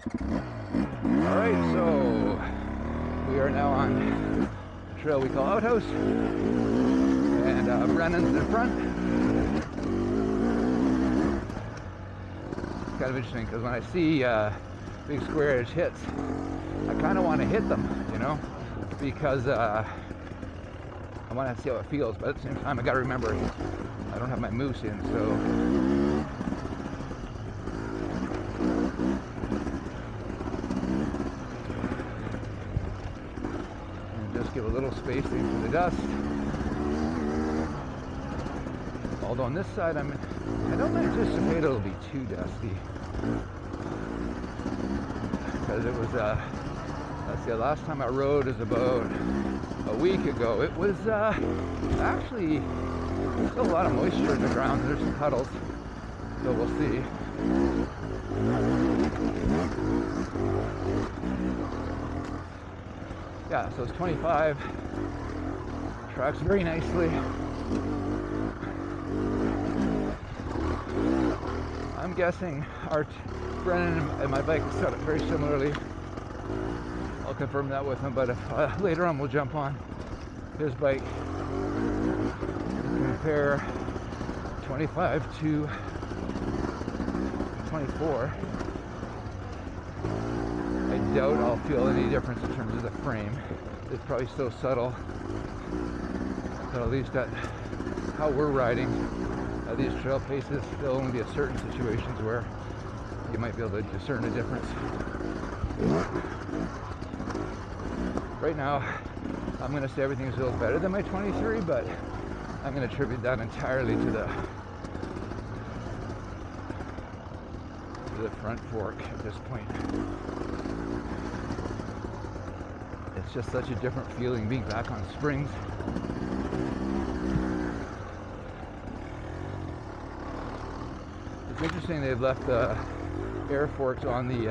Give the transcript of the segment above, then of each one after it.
Alright, so we are now on a trail we call Outhouse, and Brennan's in front. It's kind of interesting because when I see big square edge hits, I kind of want to hit them, you know, because I want to see how it feels, but at the same time I got to remember I don't have my moose in, so give a little spacing for the dust. Although on this side, I don't anticipate it'll be too dusty, because it was let's see, the last time I rode was about a week ago. It was actually still a lot of moisture in the ground. There's some puddles, so we'll see. Yeah, so it's 25, tracks very nicely. I'm guessing Brennan and my bike is set up very similarly. I'll confirm that with him, but if later on we'll jump on his bike and compare 25 to 24. I doubt I'll feel any difference in terms of the frame. It's probably so subtle, but at least at how we're riding at these trail paces, there'll only be certain situations where you might be able to discern a difference. Right now, I'm going to say everything's a little better than my 23, but I'm going to attribute that entirely to the front fork at this point. It's just such a different feeling being back on springs. It's interesting they've left the air forks on the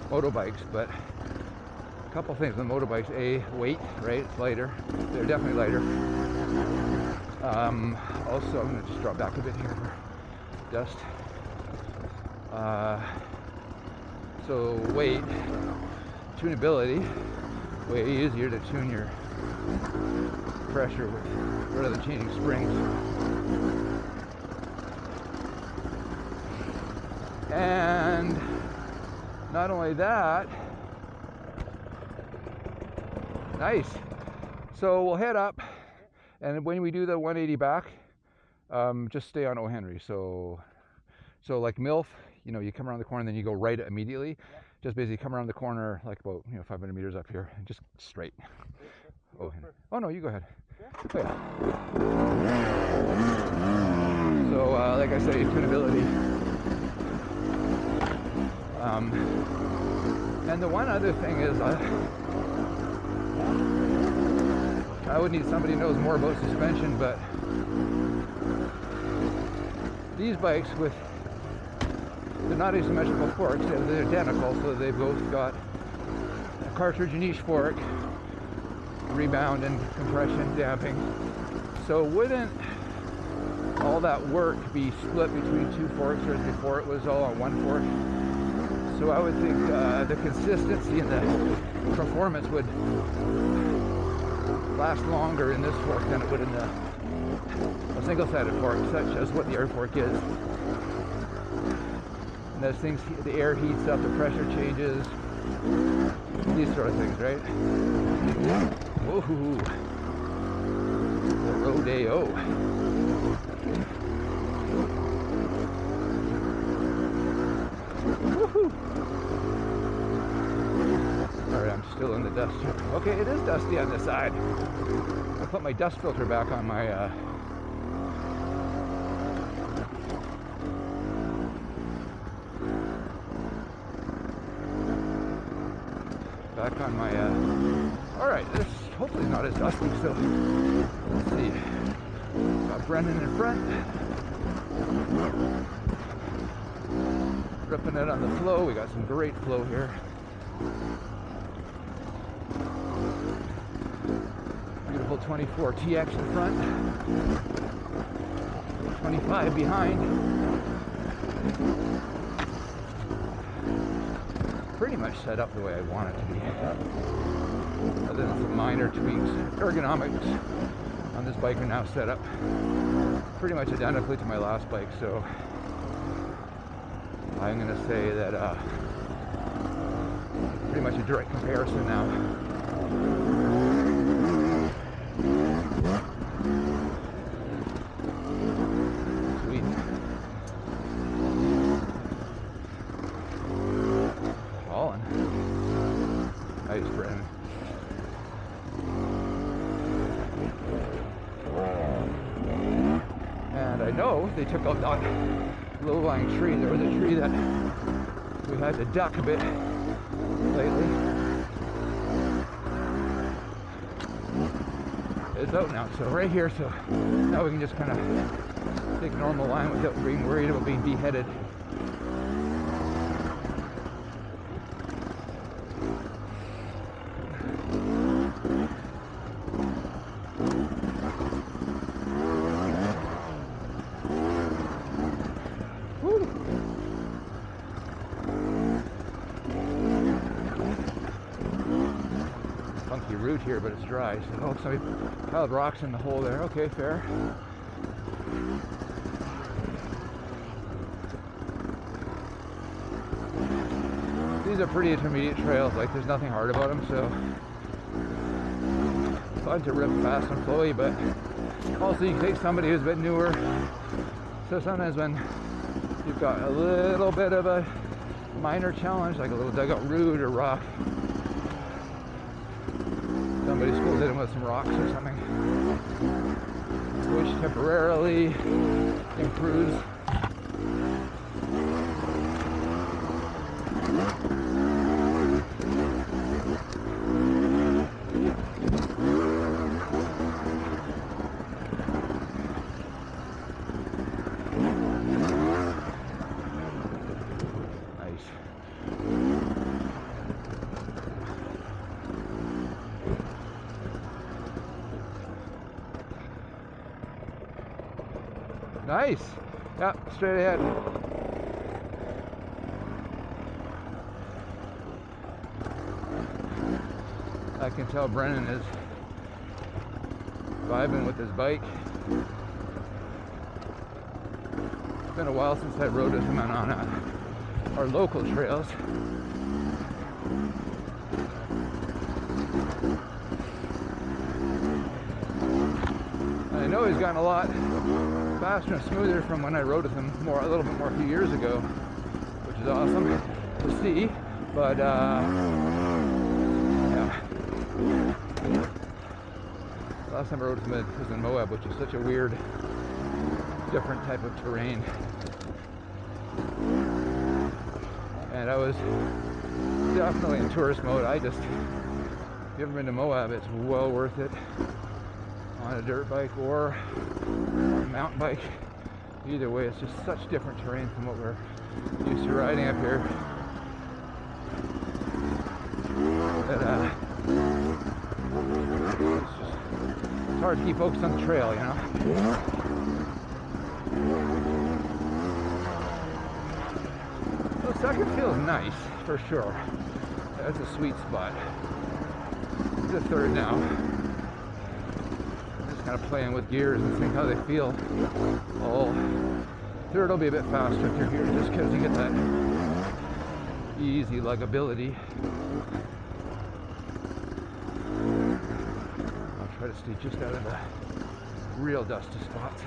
motorbikes, but a couple things on motorbikes. A, weight, right? It's lighter. They're definitely lighter. Also, I'm going to just drop back a bit here for dust. So weight, tunability, way easier to tune your pressure with rather than changing springs. And not only that, nice. So we'll head up, and when we do the 180 back, just stay on O. Henry. So like MILF, you know, you come around the corner and then you go right immediately. Just basically come around the corner like about 500 meters up here and just straight. Oh, no, you go ahead. Oh, yeah. So like I say, tunability. And the one other thing is I would need somebody who knows more about suspension, but these bikes they're not asymmetrical forks, they're identical, so they've both got a cartridge in each fork, rebound and compression damping. So wouldn't all that work be split between two forks, whereas before it was all on one fork? So I would think the consistency and the performance would last longer in this fork than it would in a single-sided fork, such as what the air fork is. And those things, the air heats up, the pressure changes, these sort of things, right? Woohoo! The rodeo. Woohoo! Alright, I'm still in the dust. Okay, it is dusty on this side. I put my dust filter back on my alright, this hopefully not as dusty, so let's see. Got Brendan in front. Ripping it on the flow. We got some great flow here. Beautiful 24 TX in front. 25 behind. pretty much set up the way I want it to be. Other than some minor tweaks, ergonomics on this bike are now set up pretty much identically to my last bike, so I'm going to say that pretty much a direct comparison now. Sweet. Falling. Nice, Brennan. And I know they took out that low-lying tree. There was a tree that we had to duck a bit lately. It's out now, so right here, so now we can just kind of take a normal line without being worried about being beheaded. Funky root here, but it's dry. So, oh, somebody piled rocks in the hole there. Okay, fair. These are pretty intermediate trails. Like, there's nothing hard about them, so fun to rip fast and flowy. But also, you can take somebody who's a bit newer. So sometimes when you've got a little bit of a minor challenge, like a little dugout root or rock, somebody schooled in with some rocks or something, which temporarily improves. Nice. Yeah, straight ahead. I can tell Brennan is vibing with his bike. It's been a while since I rode with him on our local trails. I know he's gotten a lot faster and smoother from when I rode with him a little bit more a few years ago, which is awesome to see. But yeah, last time I rode with him was in Moab, which is such a weird, different type of terrain. And I was definitely in tourist mode. If you haven't been to Moab, it's well worth it on a dirt bike or a mountain bike. Either way, it's just such different terrain from what we're used to riding up here. That it's hard to keep focused on the trail, you know. The second feels nice for sure. That's a sweet spot. The third now. Kind of playing with gears and seeing how they feel. Oh, third will be a bit faster through here just because you get that easy luggability. I'll try to stay just out of the real dusty spots.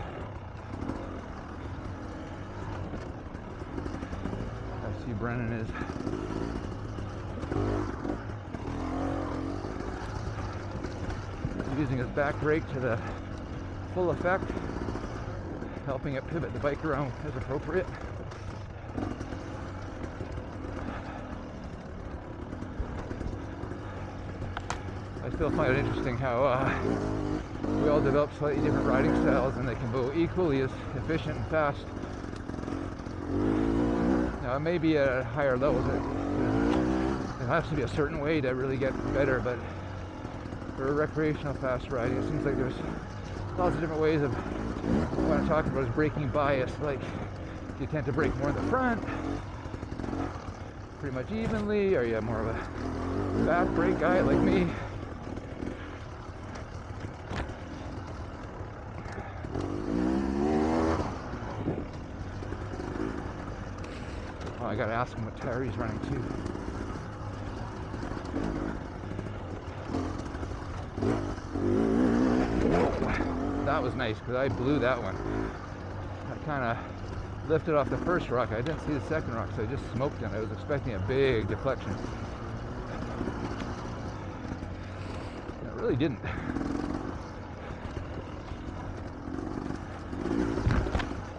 I see Brennan is using his back brake to the full effect, helping it pivot the bike around as appropriate. I still find it interesting how we all develop slightly different riding styles and they can go equally as efficient and fast. Now, it may be at a higher level. It has to be a certain way to really get better, but for recreational fast riding, it seems like there's lots of different ways of what I'm talking about is braking bias. Like, you tend to brake more in the front, pretty much evenly? Are you more of a back brake guy like me? Oh, I gotta ask him what tire he's running to. That was nice because I blew that one. I kind of lifted off the first rock. I didn't see the second rock, so I just smoked it. I was expecting a big deflection. It really didn't.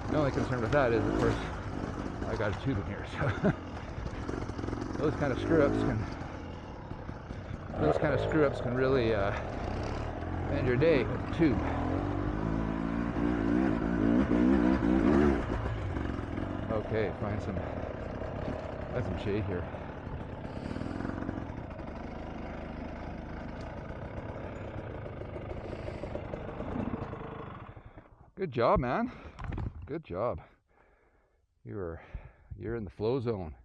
The only concern with that is, of course, I got a tube in here, so those kind of screw-ups can really end your day with a tube. Okay, find some shade here. Good job, man. Good job. You're in the flow zone.